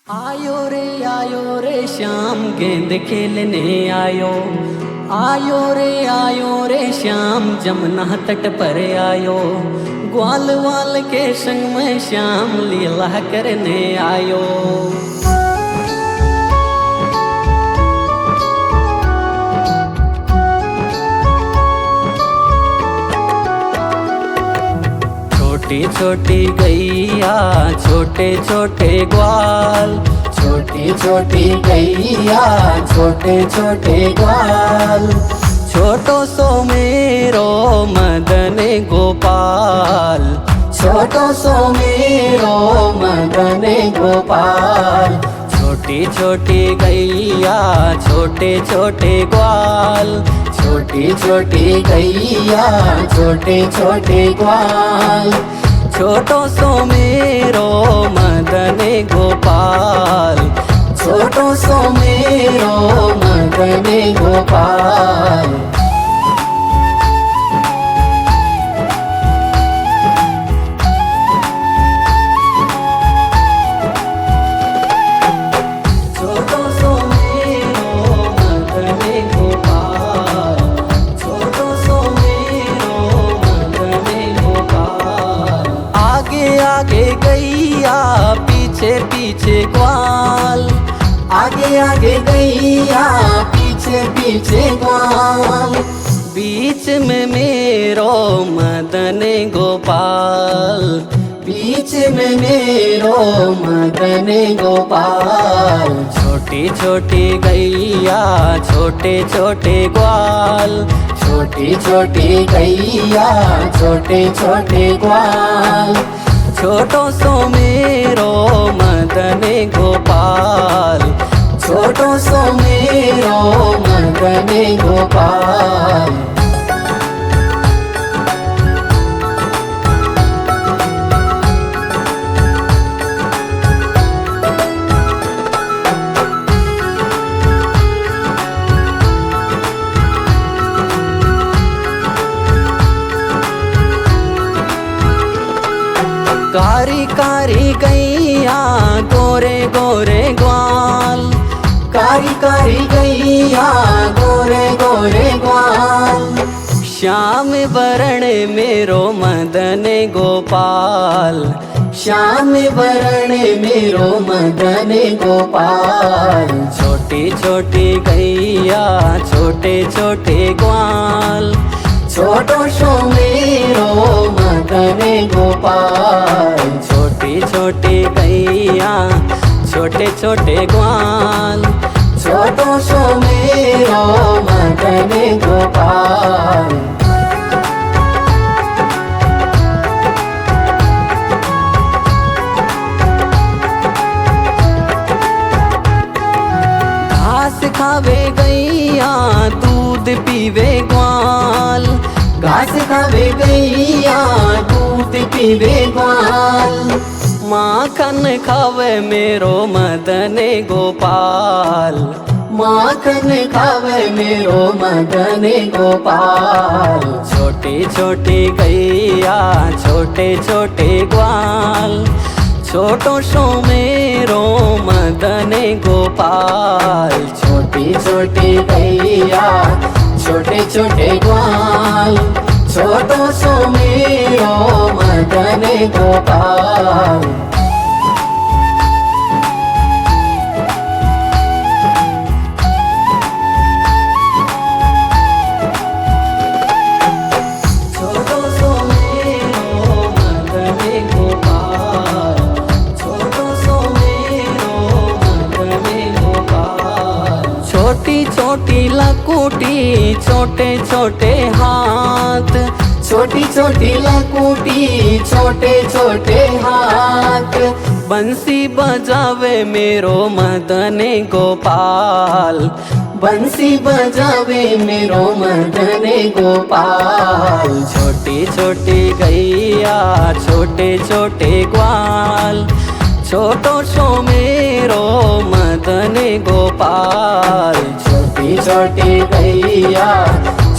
आयो रे श्याम गेंद खेलने आयो रे श्याम जमुना तट पर आयो। ग्वाल वाल के संग में श्याम लीला करने आयो। छोटी छोटी गैया छोटे छोटे ग्वाल, छोटी छोटी गैया छोटे छोटे ग्वाल। छोटो सो मेरो मदन गोपाल, छोटो सो मेरो मदन गोपाल। छोटी छोटी गैया छोटे छोटे ग्वाल, छोटी छोटी गैया छोटे छोटे ग्वाल। छोटो सो मेरो मदन गोपाल, छोटो सो मेरो मदन गोपाल। आगे गैया पीछे पीछे ग्वाल, आगे आगे गैया पीछे पीछे ग्वाल। बीच में मेरो मदन गोपाल, बीच में मेरो मदन गोपाल। छोटी छोटी गैया छोटे छोटे ग्वाल, छोटी छोटी गैया छोटे छोटे ग्वाल। छोटो सो मेरो मदन गोपाल, छोटो सो मेरो मदन गोपाल। कारी कारी गैया गोरे गोरे ग्वाल, कारी कारी गैया गोरे गोरे ग्वाल। श्याम वरण मेरो मदन गोपाल, श्याम वरण मेरो मदन गोपाल। छोटी छोटी गैया छोटे छोटे ग्वाल, छोटो सो मेरो मदन गोपाल। छोटी छोटी गैया छोटे छोटे ग्वाल, छोटो सो मेरो मदन गोपाल। घास खावे गैया दूध पीवे ग्वाल, घास खावे गैया दूध पीवे ग्वाल। माखन खावे मेरो मदन गोपाल, माखन खावे मेरो मदन गोपाल। छोटी छोटी गैया छोटे छोटे ग्वाल, छोटो सो मेरो मदन गोपाल। छोटी छोटी गैया छोटे छोटे ग्वाल, छोटो सो मेरो मदन गोपाल। छोटो सो मेरो मदन गोपाल, छोटो सो मेरो मदन गोपाल। छोटी छोटी लकुटी छोटे छोटे हाथ, छोटी छोटी लकुटी छोटे छोटे हाथ। बंसी बजावे मेरो मदन गोपाल, बंसी बजावे मेरो मदन गोपाल। छोटी छोटी गैया छोटे छोटे ग्वाल, छोटो सो मेरो मदन गोपाल। छोटी छोटी गैया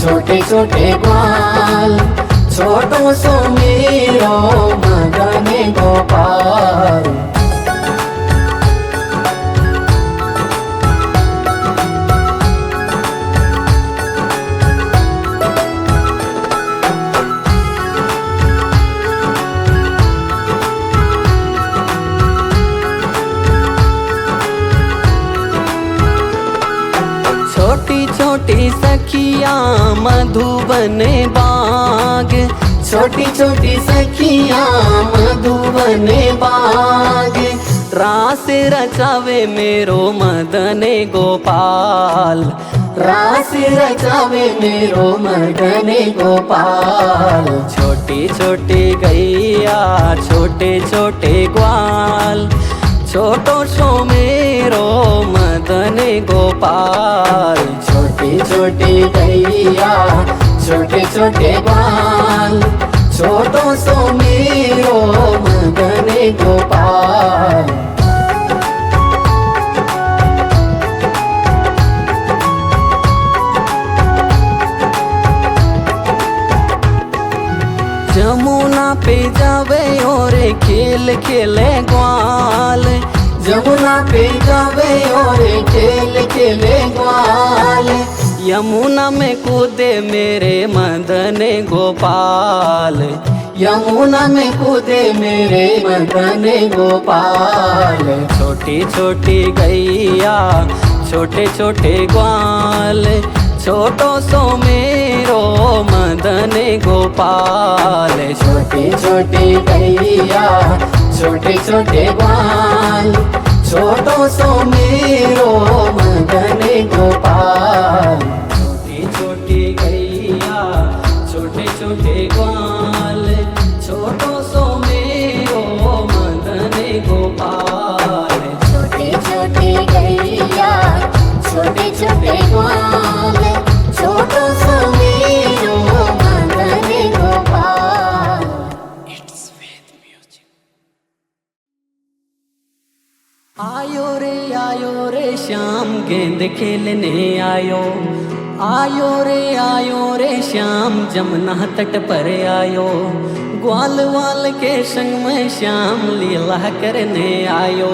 छोटे छोटे ग्वाल, छोटो सो मेरो मदन गोपाल। छोटी सखियाँ मधुबन बाग, छोटी छोटी सखियाँ मधुबन बाग, रास रचावे मेरो मदन गोपाल, रास रचावे मेरो मदन गोपाल। छोटी छोटी गैया छोटे छोटे ग्वाल, छोटो सो मेरो मदन गोपाल। छोटी छोटी गैया छोटे छोटे ग्वाल, छोटो सो मेरो मदन गोपाल। जमुना पे जावे और खेल खेले ग्वाल, जमुना पे जावे और खेल खेले ग्वाल। यमुना में कूदे मेरे मदन गोपाल, यमुना में कूदे मेरे मदन गोपाल। छोटी छोटी गैया छोटे छोटे ग्वाल, छोटो सो मेरो मदन गोपाल। छोटी छोटी गैया छोटे छोटे ग्वाल, छोटो सो मेरो मदन गोपाल। छोटी छोटी गैया छोटे छोटे ग्वाल, छोटो सो मेरो मदन गोपाल। छोटी छोटी गैया छोटे छोटे ग्वाल, छोटो सो मेरो मदन गोपाल। आयो रे श्याम गेंद खेलने आयो, आयो रे श्याम जमुना तट पर आयो। ग्वाल वाल के संग में श्याम लीला करने आयो।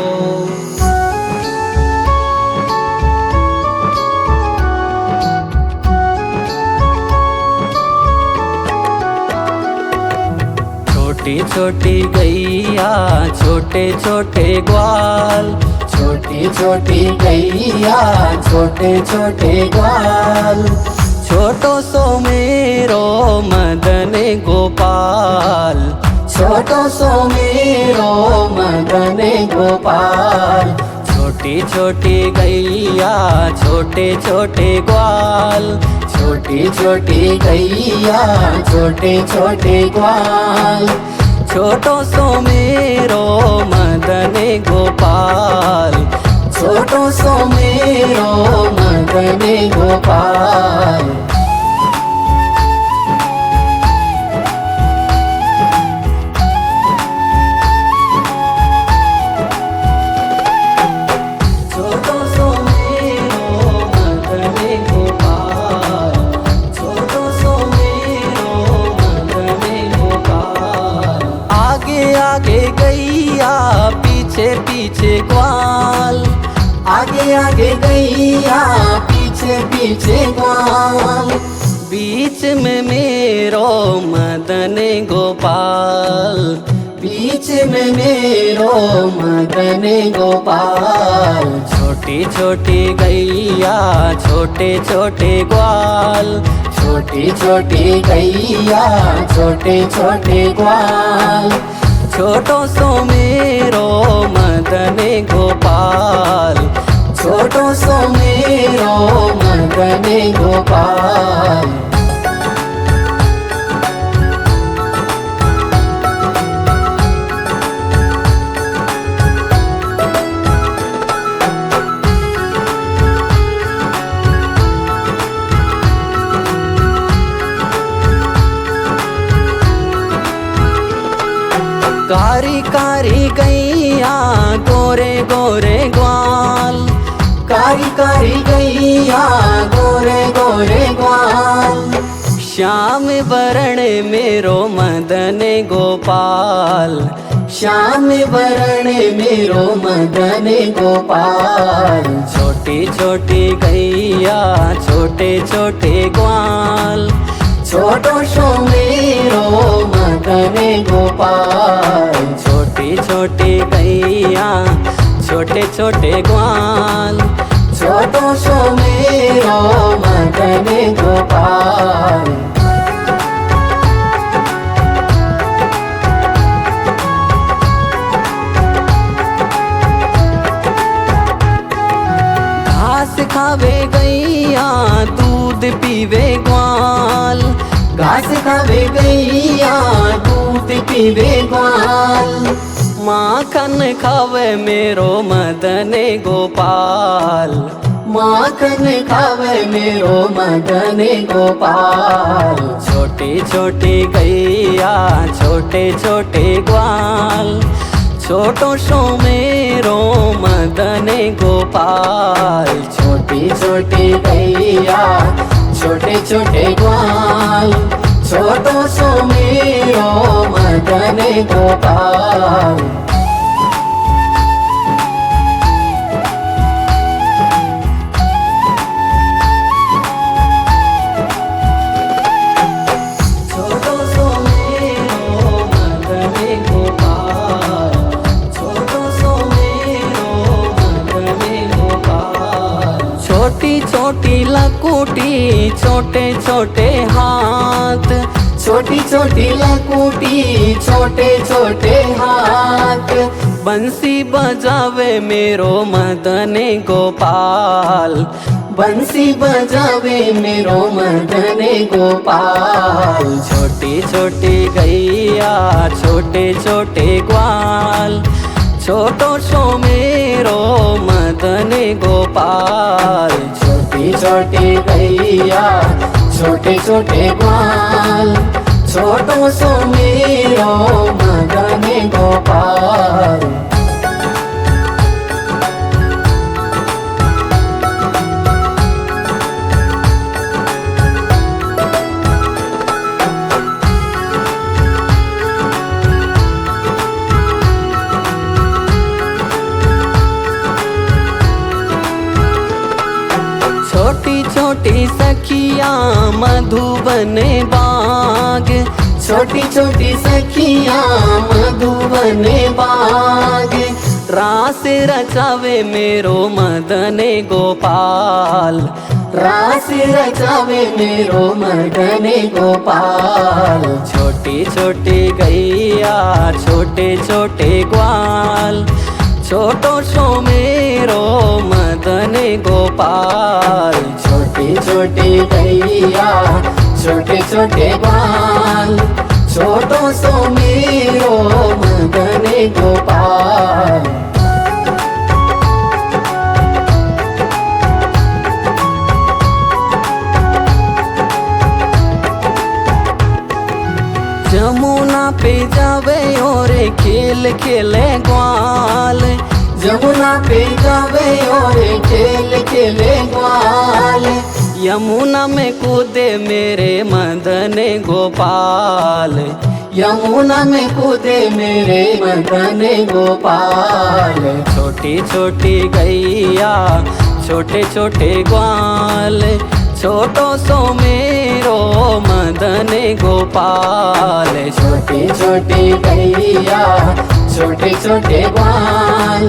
छोटी छोटी गैया छोटे छोटे ग्वाल, छोटी छोटी गैया छोटे छोटे ग्वाल। छोटो सो मेरो मदन गोपाल, छोटो सो मेरो मदन गोपाल। छोटी छोटी गैया छोटे छोटे ग्वाल, छोटी छोटी गैया छोटे छोटे ग्वाल। छोटो सो मेरो मदन गोपाल, छोटो सो मेरो मदन गोपाल। छोटो सो मेरो मदन गोपाल, छोटो सो मेरो मदन गोपाल। आगे आगे गैया पीछे पीछे ग्वाल, आगे आगे गैया पीछे पीछे ग्वाल। बीच में मेरो मदन गोपाल, बीच में मेरो मदन गोपाल। छोटी छोटी गैया छोटे छोटे ग्वाल, छोटी छोटी गैया छोटे छोटे ग्वाल। छोटो सो मेरो मदन गोपाल, छोटो सो मेरो मदन गोपाल। कारी कारी गैया गोरे गोरे ग्वाल, कारी कारी गैया गोरे गोरे ग्वाल। श्याम वरण मेरो मदन गोपाल, श्याम वरण मेरो मदन गोपाल। छोटी छोटी गैया छोटे छोटे ग्वाल, छोटो सो मेरो मदन गोपाल। छोटी छोटी गैया छोटे छोटे ग्वाल, छोटो सो मेरो मदन गोपाल। घास खावे गैया दूध पीवे ग्वाल, घास खावे गैया दूध पीवे ग्वाल। माखन खावे मेरो मदन गोपाल, माखन खावे मेरो मदन गोपाल। छोटी छोटी गैया छोटे छोटे ग्वाल, छोटो सो मेरो मदन गोपाल। छोटी छोटी गैया छोटे छोटे ग्वाल, छोटो सो मेरो मदन गोपाल। छोटो सो मेरो मदन गोपाल, छोटो सो मेरो मदन गोपाल। छोटी छोटी लकुटी छोटे छोटे हाथ, छोटी छोटी लकुटी छोटे छोटे हाथ। बंसी बजावे मेरो मदन गोपाल, बंसी बजावे मेरो मदन गोपाल। छोटी छोटी गैया छोटे छोटे ग्वाल, छोटो सो मेरो मदन गोपाल। छोटी छोटी गैया छोटे छोटे ग्वाल, छोटो सो मेरो मदन गोपाल। छोटी छोटी सखियाँ मधुबन बाग, छोटी छोटी सखियाँ मधुबन बाग। रास रचावे मेरो मदन गोपाल, रास रचावे मेरो मदन गोपाल। छोटी छोटी गैया छोटे छोटे ग्वाल, छोटो सो मेरो मदन गोपाल। छोटी छोटी गैया छोटे छोटे ग्वाल, छोटो सो मेरो मदन गोपाल। जमुना पे जावे और खेल खेले ग्वाल, जमुना पे जावे और खेल खेले ग्वाल। यमुना में कूदे मेरे मदन गोपाल, यमुना में कूदे मेरे मदन गोपाल। छोटी छोटी गैया छोटे छोटे ग्वाल, छोटो सो मेरो मदन गोपाल। छोटी छोटी गैया छोटे छोटे ग्वाल,